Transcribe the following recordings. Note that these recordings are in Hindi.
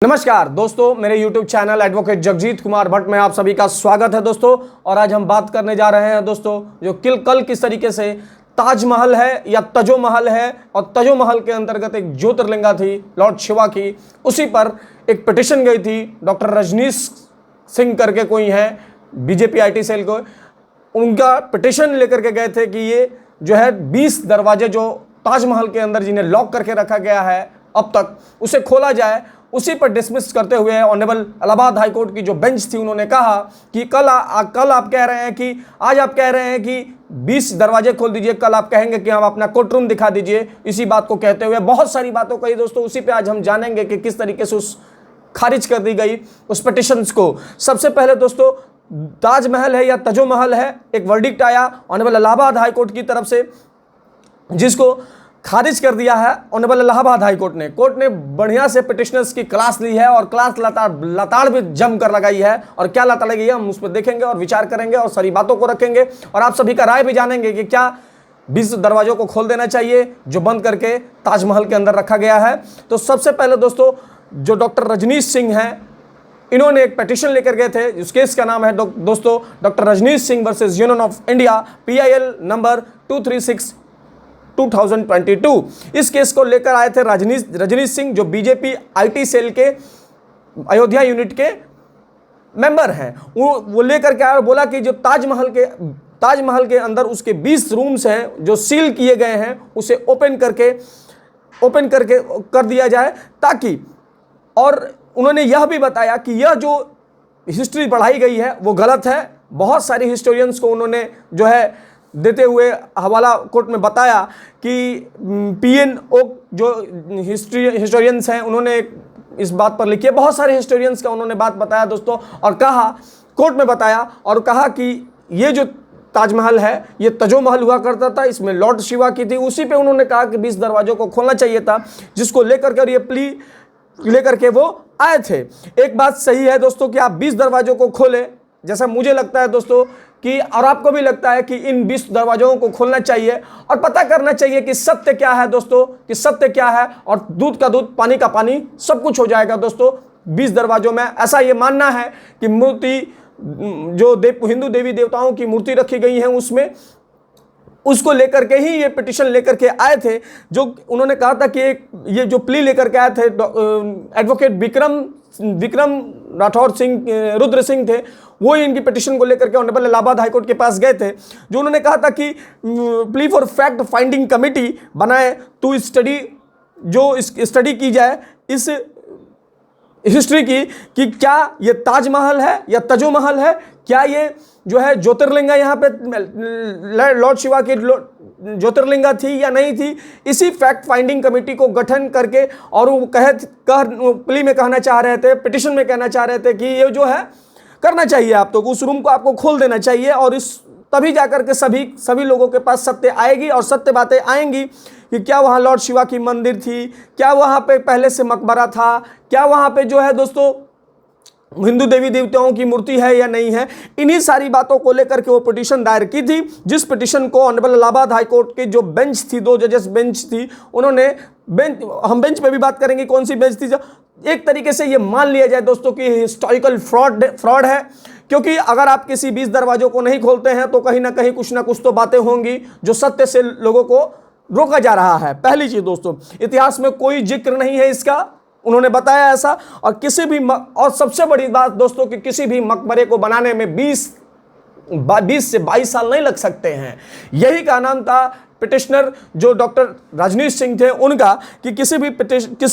नमस्कार दोस्तों, मेरे YouTube channel advocate Jagjit Kumar Bhatt में आप सभी का स्वागत है दोस्तों। और आज हम बात करने जा रहे हैं दोस्तों जो कल किस तरीके से ताजमहल है या तजो महल है, और तजो महल के अंतर्गत एक ज्योतिर्लिंगा थी लॉर्ड शिवा की, उसी पर एक पिटिशन गई थी। डॉक्टर रजनीश सिंह करके कोई है बीजेपी IT सेल को, उनका पिटिशन लेकर के गए थे कि ये जो है 20 दरवाजे जो ताजमहल के अंदर जिन्हें लॉक करके रखा गया है अब तक, उसे खोला जाए। उसी पर डिसमिस करते हुए ऑनरेबल इलाहाबाद हाई कोर्ट की जो बेंच थी, उन्होंने कहा कि कल आप कह रहे हैं कि आज आप कह रहे हैं कि 20 दरवाजे खोल दीजिए, कल आप कहेंगे कि हम अपना कोर्ट रूम दिखा दीजिए। इसी बात को कहते हुए बहुत सारी बातों कही दोस्तों। उसी पे आज हम जानेंगे कि किस तरीके से उस खारिज कर दी गई उस पिटिशंस को। सबसे पहले दोस्तों, ताजमहल है या तजो महल है, एक वर्डिक्ट आया ऑनरेबल इलाहाबाद हाई कोर्ट की तरफ से, जिसको खारिज कर दिया है ऑनरेबल इलाहाबाद हाई कोर्ट ने। कोर्ट ने बढ़िया से पिटिशनर्स की क्लास ली है और क्लास लताड़ भी जम कर लगाई है। और क्या लताड़ लगी है हम उस पर देखेंगे और विचार करेंगे और सारी बातों को रखेंगे, और आप सभी का राय भी जानेंगे कि क्या 20 दरवाजों को खोल देना चाहिए जो बंद करके ताजमहल के अंदर रखा गया है। तो सबसे पहले दोस्तों, जो डॉक्टर रजनीश सिंह हैं, इन्होंने एक पिटिशन लेकर गए थे। इस केस का नाम है दोस्तों doctor Rajnish Singh versus union of India, PIL number 236/2022। इस केस को लेकर आए थे रजनीश सिंह, जो बीजेपी IT सेल के अयोध्या यूनिट के मेंबर हैं। वो लेकर के आए और बोला कि जो ताजमहल के अंदर उसके 20 रूम्स हैं जो सील किए गए हैं, उसे ओपन करके कर दिया जाए, ताकि, और उन्होंने यह भी बताया कि यह जो हिस्ट्री पढ़ाई गई है वो गलत है। बहुत सारे हिस्टोरियंस को उन्होंने जो है देते हुए हवाला कोर्ट में बताया कि PNO जो हिस्टोरियंस हैं, उन्होंने इस बात पर लिखी है। बहुत सारे हिस्टोरियंस का उन्होंने बात बताया दोस्तों, और कहा, कोर्ट में बताया और कहा कि ये जो ताजमहल है ये तजो महल हुआ करता था, इसमें लॉर्ड शिवा की थी। उसी पे उन्होंने कहा कि 20 दरवाजों को खोलना चाहिए था, जिसको लेकर के ये प्ली लेकर के वो आए थे। एक बात सही है दोस्तों कि आप 20 दरवाजों को खोलें, जैसा मुझे लगता है दोस्तों कि, और आपको भी लगता है कि इन 20 दरवाजों को खोलना चाहिए और पता करना चाहिए कि सत्य क्या है दोस्तों, कि सत्य क्या है, और दूध का दूध पानी का पानी सब कुछ हो जाएगा दोस्तों 20 दरवाजों में। ऐसा ये मानना है कि मूर्ति जो हिंदू देवी देवताओं की मूर्ति रखी गई है उसमें, उसको लेकर के ही ये पिटिशन लेकर के आए थे। जो उन्होंने कहा था कि ये जो प्ली लेकर के आए थे एडवोकेट विक्रम राठौर सिंह, रुद्र सिंह थे, वो इनकी पिटिशन को लेकर के ऑनरेबल इलाहाबाद हाई कोर्ट के पास गए थे। जो उन्होंने कहा था कि plea for fact finding committee बनाए टू स्टडी, जो स्टडी की जाए इस हिस्ट्री की, कि क्या ये ताजमहल है या तजो महल है, क्या ये जो है ज्योतिर्लिंगा यहाँ पे लॉर्ड शिवा की ज्योतिर्लिंगा थी या नहीं थी। इसी फैक्ट फाइंडिंग कमेटी को गठन करके, और वो प्ली में कहना चाह रहे थे, पिटिशन में कहना चाह रहे थे कि ये जो है करना चाहिए, आप तो उस रूम को आपको खोल देना चाहिए, और इस तभी जाकर के सभी लोगों के पास सत्य आएगी और सत्य बातें आएंगी कि क्या वहाँ लॉर्ड शिवा की मंदिर थी, क्या वहाँ पे पहले से मकबरा था, क्या वहाँ पे जो है दोस्तों हिंदू देवी देवताओं की मूर्ति है या नहीं है। इन्हीं सारी बातों को लेकर के वो पिटिशन दायर की थी, जिस पिटिशन को ऑनरेबल इलाहाबाद हाई कोर्ट की जो बेंच थी, 2 जजेस बेंच थी, उन्होंने हम बेंच पे भी बात करेंगे कौन सी बेंच थी। एक तरीके से ये मान लिया जाए दोस्तों कि हिस्टोरिकल फ्रॉड है, क्योंकि अगर आप किसी 20 दरवाजों को नहीं खोलते हैं तो कहीं ना कहीं कुछ ना कुछ तो बातें होंगी जो सत्य से लोगों को रोका जा रहा है। पहली चीज दोस्तों, इतिहास में कोई जिक्र नहीं है इसका, उन्होंने बताया ऐसा। और और सबसे बड़ी बात दोस्तों कि किसी भी मकबरे को बनाने में 20 से 22 साल नहीं लग सकते हैं। यही का नाम था पिटिशनर जो डॉक्टर रजनीश सिंह थे उनका, कि किसी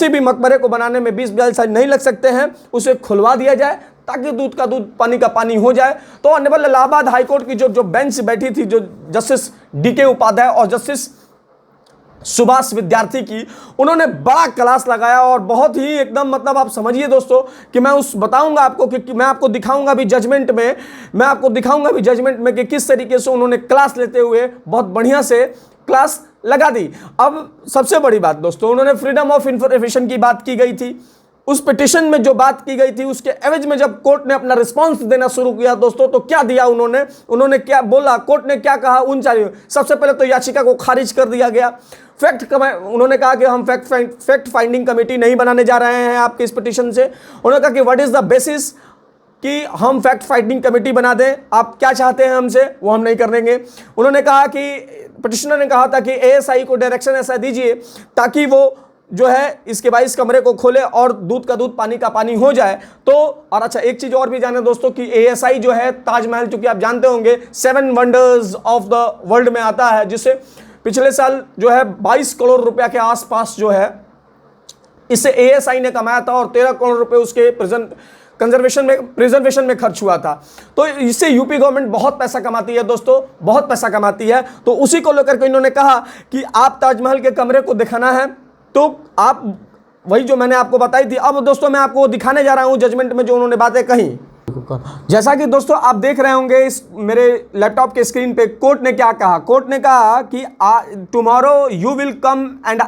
भी मकबरे को बनाने में 20-22 साल नहीं लग सकते हैं, उसे खुलवा दिया जाए ताकि दूध का दूध पानी का पानी हो जाए। तो ऑनरेबल इलाहाबाद हाई कोर्ट की जो बेंच बैठी थी, जो जस्टिस DK उपाध्याय और जस्टिस सुभाष विद्यार्थी की, उन्होंने बड़ा क्लास लगाया, और बहुत ही एकदम मतलब आप समझिए दोस्तों कि मैं बताऊंगा आपको कि मैं आपको दिखाऊंगा भी जजमेंट में कि किस तरीके से उन्होंने क्लास लेते हुए बहुत बढ़िया से क्लास लगा दी। अब सबसे बड़ी बात दोस्तों, उन्होंने फ्रीडम ऑफ इंफॉर्मेशन की बात की गई थी, उस पिटिशन में जो बात की गई थी उसके एवज में जब कोर्ट ने अपना रिस्पांस देना शुरू किया दोस्तों, तो क्या दिया उन्होंने क्या बोला, कोर्ट ने क्या कहा उन चारों। सबसे पहले तो याचिका को खारिज कर दिया गया। उन्होंने कहा कि हम फैक्ट फाइंडिंग कमेटी नहीं बनाने जा रहे हैं आपके इस पिटिशन से। उन्होंने कहा कि व्हाट इज द बेसिस कि हम फैक्ट फाइंडिंग कमेटी बना दें, आप क्या चाहते हैं हमसे, वो हम नहीं कर देंगे। उन्होंने कहा कि पिटिशनर ने कहा था कि एएसआई को डायरेक्शन ऐसा दीजिए ताकि वो जो है इसके 22 कमरे को खोले और दूध का दूध पानी का पानी हो जाए। तो और अच्छा एक चीज और भी जाने दोस्तों कि एएसआई जो है ताजमहल, चूंकि आप जानते होंगे 7 वंडर्स ऑफ द वर्ल्ड में आता है, जिसे पिछले साल जो है 22 करोड़ रुपया के आसपास जो है इससे एएसआई ने कमाया था और 13 करोड़ रुपए उसके प्रिजर्वेशन में खर्च हुआ था। तो इससे यूपी गवर्नमेंट बहुत पैसा कमाती है दोस्तों, बहुत पैसा कमाती है। तो उसी को लेकर के इन्होंने कहा कि आप ताजमहल के कमरे को दिखाना है तो आप वही जो मैंने आपको बताई थी। अब दोस्तों मैं आपको दिखाने जा रहा हूं जजमेंट में जो उन्होंने बातें कही। जैसा कि दोस्तों आप देख रहे होंगे इस मेरे लैपटॉप के स्क्रीन पे, कोर्ट ने क्या कहा। कोर्ट ने कहा कि tomorrow you will come and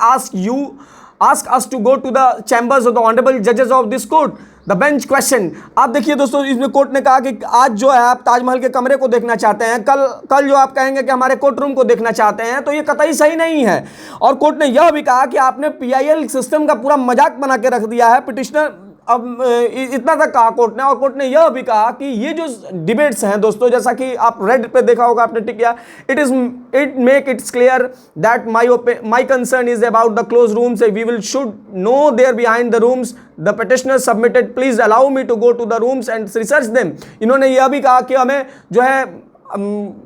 ask us to go to the chambers of the honorable judges of this court, the bench question। आप देखिए दोस्तों इसमें कोर्ट ने कहा कि आज जो है आप ताजमहल के कमरे को देखना चाहते हैं, कल जो आप कहेंगे कि हमारे कोर्ट रूम को देखना चाहते हैं, तो ये कतई सही नहीं है। और कोर्ट ने यह भी कहा कि आपने पीआईएल सिस्टम का पूरा मजाक बना के रख दिया है। पिटिशनर अब इतना तक कहा कोर्ट ने, और कोर्ट ने यह भी कहा कि ये जो डिबेट्स हैं दोस्तों, जैसा कि आप रेड पे देखा होगा आपने टिक किया, it make it's clear that my concern is about the close rooms, we will should know there behind the rooms the petitioner submitted, please allow me to go to the rooms and research them. इन्होंने यह भी कहा कि हमें जो है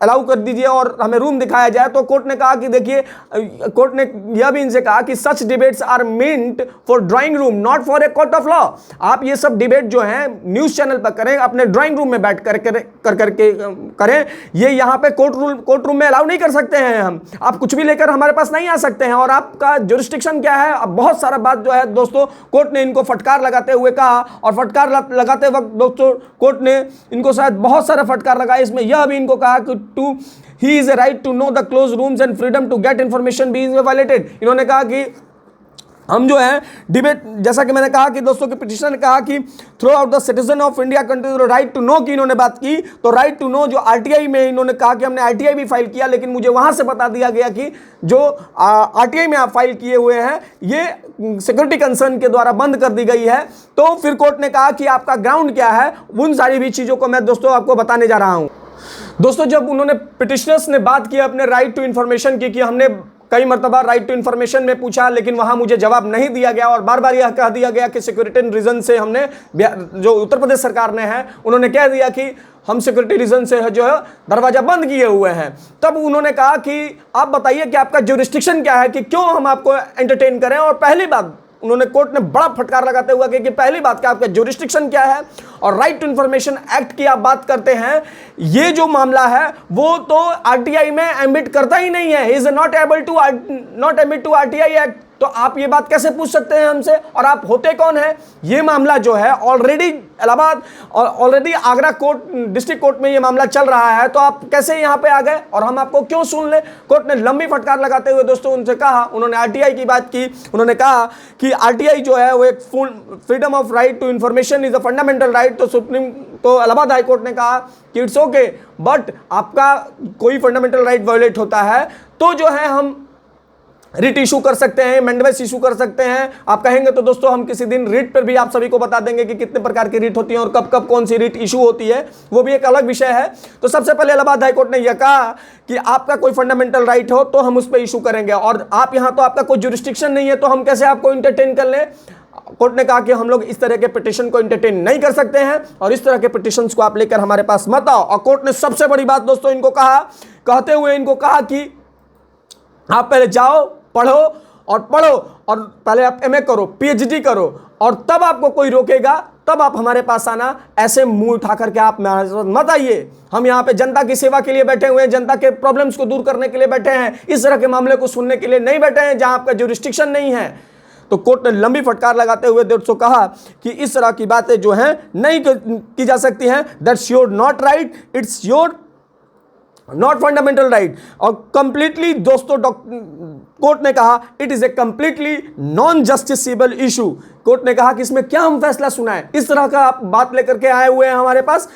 अलाउ कर दीजिए और हमें रूम दिखाया जाए। तो कोर्ट ने कहा कि देखिए, कोर्ट ने यह भी इनसे कहा कि such debates are meant for drawing room not for a court of law. आप ये सब डिबेट जो है न्यूज चैनल पर करें, अपने ड्राइंग रूम में बैठ करके करें, ये यहाँ पे कोर्ट रूम में अलाउ नहीं कर सकते हैं हम। आप कुछ भी लेकर हमारे पास नहीं आ सकते हैं। और आपका जुरिस्डिक्शन क्या है, अब बहुत सारा बात जो है दोस्तों कोर्ट ने इनको फटकार लगाते हुए कहा। और फटकार लगाते वक्त दोस्तों कोर्ट ने इनको शायद बहुत सारा फटकार लगाया। इसमें यह भी इनको कहा कि he is a right to know the closed rooms and freedom to get information being violated। इन्होंने कहा कि हम जो है डिबेट, जैसा कि मैंने कहा कि दोस्तों के पिटिशनर ने कहा कि throughout the citizen of India country right to know की इन्होंने बात की। तो राइट टू नो जो आरटीआई में इन्होंने कहा कि हमने आरटीआई भी फाइल किया, लेकिन मुझे वहां से बता दिया गया कि जो आरटीआई में आप फाइल किए हुए हैं ये सिक्योरिटी कंसर्न के द्वारा बंद कर दी गई है। तो फिर कोर्ट ने कहा कि आपका ग्राउंड क्या है, उन सारी भी चीजों को मैं दोस्तों आपको बताने जा रहा हूं। दोस्तों जब उन्होंने पिटिशनर्स ने बात की अपने राइट टू इंफॉर्मेशन की, कि हमने कई मरतबा राइट टू इंफॉर्मेशन में पूछा लेकिन वहां मुझे जवाब नहीं दिया गया, और बार बार यह कह दिया गया कि सिक्योरिटी रीजन से हमने, जो उत्तर प्रदेश सरकार ने है उन्होंने कह दिया कि हम सिक्योरिटी रीजन से जो है दरवाजा बंद किए हुए हैं। तब उन्होंने कहा कि आप बताइए कि आपका जुरिस्डिक्शन क्या है, कि क्यों हम आपको एंटरटेन करें। और पहली बात उन्होंने कोर्ट ने बड़ा फटकार लगाते हुए कि पहली बात क्या आपका जुरिस्डिक्शन क्या है, और राइट टू इंफॉर्मेशन एक्ट की आप बात करते हैं, ये जो मामला है वो तो आरटीआई में एडमिट करता ही नहीं है, is not admit to RTI act. तो आप ये बात कैसे पूछ सकते हैं हमसे, और आप होते कौन है। ये मामला जो है ऑलरेडी इलाहाबाद और already Agra court, district court में ये मामला चल रहा है, तो आप कैसे यहाँ पे आ गए और हम आपको क्यों सुन ले। कोर्ट ने लंबी फटकार लगाते हुए दोस्तों उनसे कहा, उन्होंने आरटीआई की बात की। उन्होंने कहा कि आरटीआई जो है वो एक full freedom of right to information is a fundamental right. तो इलाहाबाद हाई कोर्ट ने कहा कि इट्स ओके, बट आपका कोई फंडामेंटल राइट वायलेट होता है तो जो है हम रिट इशू कर सकते हैं, मैंडेटस इशू कर सकते हैं। आप कहेंगे तो दोस्तों हम किसी दिन रिट पर भी आप सभी को बता देंगे कि कितने प्रकार की रिट होती है और कब कब कौन सी रिट इशू होती है, वो भी एक अलग विषय है। तो सबसे पहले इलाहाबाद हाई कोर्ट ने यह कहा कि आपका कोई फंडामेंटल राइट हो तो हम उस पर इशू करेंगे, और आप यहां तो आपका कोई जुरिस्डिक्शन नहीं है तो हम कैसे आपको इंटरटेन कर लें। कोर्ट ने कहा कि हम लोग इस तरह के पिटीशन को एंटरटेन नहीं कर सकते हैं और इस तरह के पिटीशंस को आप लेकर हमारे पास मत आओ। और कोर्ट ने सबसे बड़ी बात दोस्तों इनको कहा, कहते हुए इनको कहा कि आप पहले जाओ पढ़ो और पहले आप एमए करो, पीएचडी करो, और तब आपको कोई रोकेगा, तब आप हमारे पास आना। ऐसे मुंह उठा करके आप मत आइए। हम यहाँ पे जनता की सेवा के लिए बैठे हुए हैं, जनता के प्रॉब्लम्स को दूर करने के लिए बैठे हैं, इस तरह के मामले को सुनने के लिए नहीं बैठे हैं जहां आपका जुरिस्डिक्शन नहीं है। तो कोर्ट ने लंबी फटकार लगाते हुए दोस्तों कहा कि इस तरह की बातें जो हैं नहीं की जा सकती हैं। That's your not right, it's your not fundamental right. और कंप्लीटली दोस्तों कोर्ट ने कहा it is a completely non justiciable issue. Court ने कहा कि इसमें क्या हम फैसला सुनाएं, इस तरह का आप बात लेकर के आए हुए हैं हमारे पास।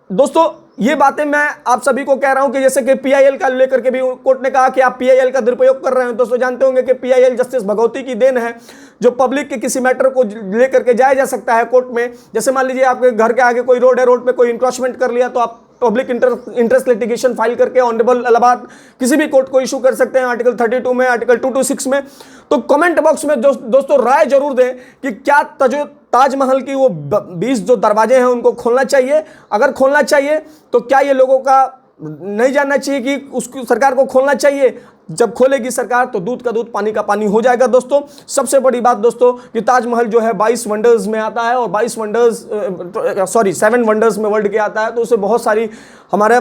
दोस्तों ये बातें मैं आप सभी को कह रहा हूं कि जैसे कि पीआईएल का लेकर के भी कोर्ट ने कहा कि आप पीआईएल का दुरुपयोग कर रहे हैं। दोस्तों जानते होंगे कि पीआईएल जस्टिस भगवती की देन है, जो पब्लिक के किसी मैटर को लेकर के जाया जा सकता है कोर्ट में। जैसे मान लीजिए आपके घर के आगे कोई रोड है, रोड पे कोई इंक्रोचमेंट कर लिया तो आप पब्लिक इंटरेस्ट लिटिगेशन फाइल करके ऑनरेबल इलाहाबाद किसी भी कोर्ट को इशू कर सकते हैं, आर्टिकल 32 में, आर्टिकल 226 में। तो कमेंट बॉक्स में दोस्तों राय जरूर दें कि क्या ताजमहल की वो 20 जो दरवाजे हैं उनको खोलना चाहिए। अगर खोलना चाहिए तो क्या ये लोगों का नहीं जानना चाहिए कि उसकी सरकार को खोलना चाहिए। जब खोलेगी सरकार तो दूध का दूध पानी का पानी हो जाएगा। दोस्तों सबसे बड़ी बात दोस्तों कि ताजमहल जो है 22 वंडर्स में आता है, और 7 वंडर्स में वर्ल्ड के आता है, तो उसे बहुत सारी हमारे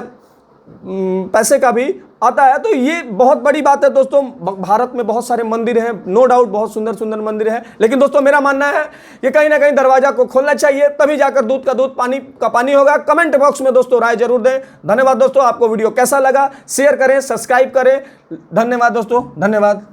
पैसे का भी आता है। तो ये बहुत बड़ी बात है दोस्तों। भारत में बहुत सारे मंदिर हैं, नो डाउट बहुत सुंदर सुंदर मंदिर हैं, लेकिन दोस्तों मेरा मानना है कि कहीं ना कहीं दरवाजा को खोलना चाहिए, तभी जाकर दूध का दूध पानी का पानी होगा। कमेंट बॉक्स में दोस्तों राय जरूर दें। धन्यवाद दोस्तों। आपको वीडियो कैसा लगा शेयर करें, सब्सक्राइब करें। धन्यवाद दोस्तों, धन्यवाद।